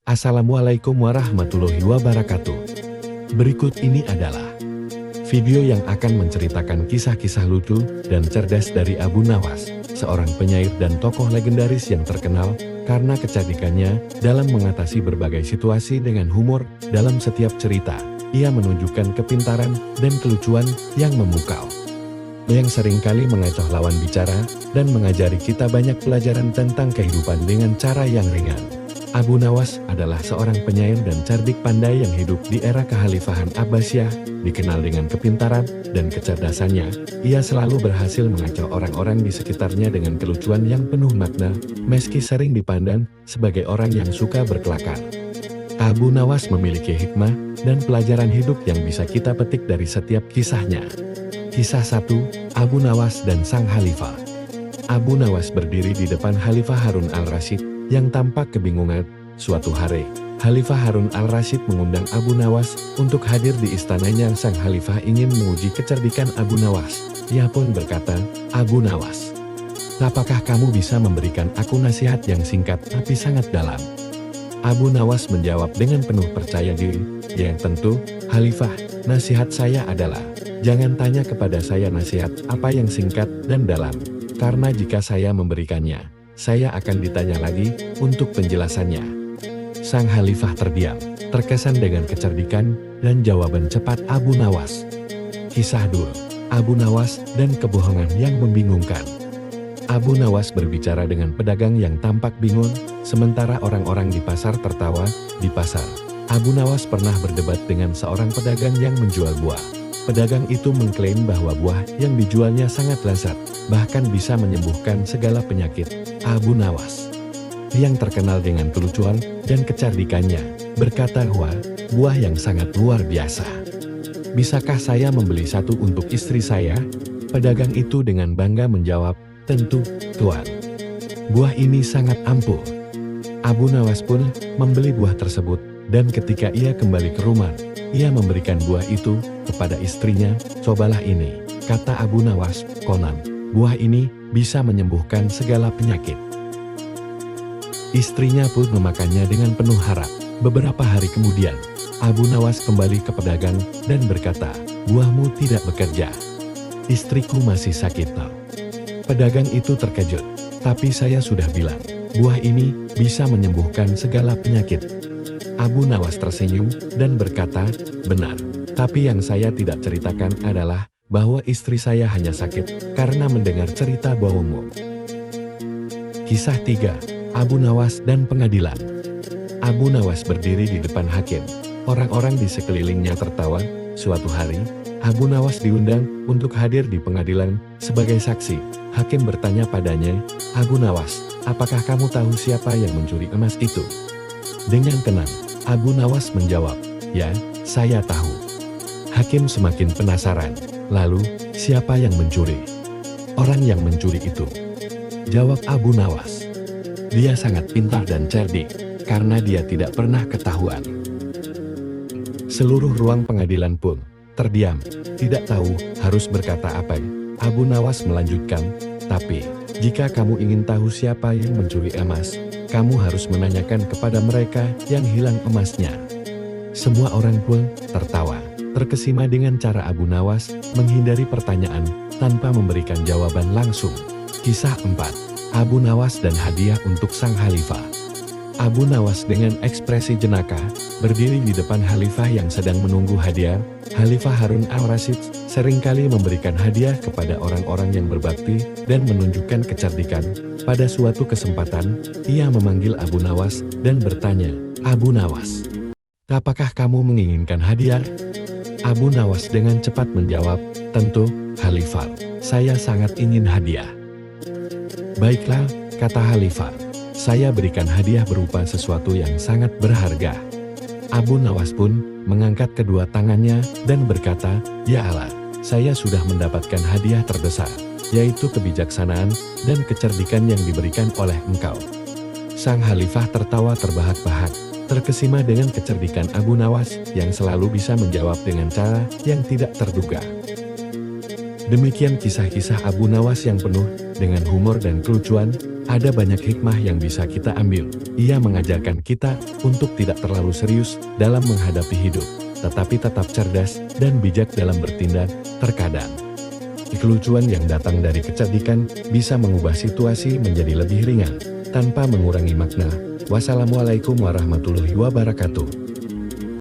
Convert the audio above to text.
Assalamualaikum warahmatullahi wabarakatuh. Berikut ini adalah video yang akan menceritakan kisah-kisah lucu dan cerdas dari Abu Nawas, seorang penyair dan tokoh legendaris yang terkenal karena kecerdikannya dalam mengatasi berbagai situasi dengan humor. Dalam setiap cerita, ia menunjukkan kepintaran dan kelucuan yang memukau, yang seringkali mengacoh lawan bicara dan mengajari kita banyak pelajaran tentang kehidupan dengan cara yang ringan. Abu Nawas adalah seorang penyair dan cerdik pandai yang hidup di era Kekhalifahan Abbasiyah. Dikenal dengan kepintaran dan kecerdasannya, ia selalu berhasil mengacau orang-orang di sekitarnya dengan kelucuan yang penuh makna, meski sering dipandang sebagai orang yang suka berkelakar. Abu Nawas memiliki hikmah dan pelajaran hidup yang bisa kita petik dari setiap kisahnya. Kisah 1, Abu Nawas dan Sang Khalifah. Abu Nawas berdiri di depan Khalifah Harun al-Rasyid yang tampak kebingungan. Suatu hari, Khalifah Harun al-Rasyid mengundang Abu Nawas untuk hadir di istananya. Sang Khalifah ingin menguji kecerdikan Abu Nawas. Ia pun berkata, "Abu Nawas, apakah kamu bisa memberikan aku nasihat yang singkat tapi sangat dalam?" Abu Nawas menjawab dengan penuh percaya diri, "Ya tentu, Khalifah, nasihat saya adalah, jangan tanya kepada saya nasihat apa yang singkat dan dalam, karena jika saya memberikannya, saya akan ditanya lagi untuk penjelasannya." Sang Khalifah terdiam, terkesan dengan kecerdikan dan jawaban cepat Abu Nawas. Kisah 2, Abu Nawas dan kebohongan yang membingungkan. Abu Nawas berbicara dengan pedagang yang tampak bingung, sementara orang-orang di pasar tertawa. Di pasar, Abu Nawas pernah berdebat dengan seorang pedagang yang menjual buah. Pedagang itu mengklaim bahwa buah yang dijualnya sangat lezat, bahkan bisa menyembuhkan segala penyakit. Abu Nawas, yang terkenal dengan kelucuan dan kecerdikannya, berkata, "Wah, buah yang sangat luar biasa. Bisakah saya membeli satu untuk istri saya?" Pedagang itu dengan bangga menjawab, "Tentu, Tuan. Buah ini sangat ampuh." Abu Nawas pun membeli buah tersebut, dan ketika ia kembali ke rumah, ia memberikan buah itu kepada istrinya. "Cobalah ini," kata Abu Nawas, "konon buah ini bisa menyembuhkan segala penyakit." Istrinya pun memakannya dengan penuh harap. Beberapa hari kemudian, Abu Nawas kembali ke pedagang dan berkata, "Buahmu tidak bekerja. Istriku masih sakit." Pedagang itu terkejut, "Tapi saya sudah bilang, buah ini bisa menyembuhkan segala penyakit." Abu Nawas tersenyum dan berkata, "Benar, tapi yang saya tidak ceritakan adalah bahwa istri saya hanya sakit karena mendengar cerita bohongmu." Kisah 3, Abu Nawas dan pengadilan. Abu Nawas berdiri di depan hakim. Orang-orang di sekelilingnya tertawa. Suatu hari, Abu Nawas diundang untuk hadir di pengadilan sebagai saksi. Hakim bertanya padanya, "Abu Nawas, apakah kamu tahu siapa yang mencuri emas itu?" Dengan tenang, Abu Nawas menjawab, "Ya, saya tahu." Hakim semakin penasaran. "Lalu, siapa yang mencuri?" "Orang yang mencuri itu," jawab Abu Nawas, "dia sangat pintar dan cerdik, karena dia tidak pernah ketahuan." Seluruh ruang pengadilan pun terdiam, tidak tahu harus berkata apa. Abu Nawas melanjutkan, "Tapi, jika kamu ingin tahu siapa yang mencuri emas, kamu harus menanyakan kepada mereka yang hilang emasnya." Semua orang pun tertawa, terkesima dengan cara Abu Nawas menghindari pertanyaan tanpa memberikan jawaban langsung. Kisah 4, Abu Nawas dan hadiah untuk Sang Khalifah. Abu Nawas dengan ekspresi jenaka berdiri di depan Khalifah yang sedang menunggu hadiah. Khalifah Harun al-Rasyid seringkali memberikan hadiah kepada orang-orang yang berbakti dan menunjukkan kecerdikan. Pada suatu kesempatan, ia memanggil Abu Nawas dan bertanya, "Abu Nawas, apakah kamu menginginkan hadiah?" Abu Nawas dengan cepat menjawab, "Tentu, Khalifah, saya sangat ingin hadiah." "Baiklah," kata Khalifah, "saya berikan hadiah berupa sesuatu yang sangat berharga." Abu Nawas pun mengangkat kedua tangannya dan berkata, "Ya Allah, saya sudah mendapatkan hadiah terbesar, yaitu kebijaksanaan dan kecerdikan yang diberikan oleh engkau." Sang Khalifah tertawa terbahak-bahak, terkesima dengan kecerdikan Abu Nawas yang selalu bisa menjawab dengan cara yang tidak terduga. Demikian kisah-kisah Abu Nawas yang penuh Dengan humor dan kelucuan, ada banyak hikmah yang bisa kita ambil. Ia mengajarkan kita untuk tidak terlalu serius dalam menghadapi hidup, tetapi tetap cerdas dan bijak dalam bertindak. Terkadang, kelucuan yang datang dari kecerdikan bisa mengubah situasi menjadi lebih ringan, tanpa mengurangi makna. Wassalamualaikum warahmatullahi wabarakatuh.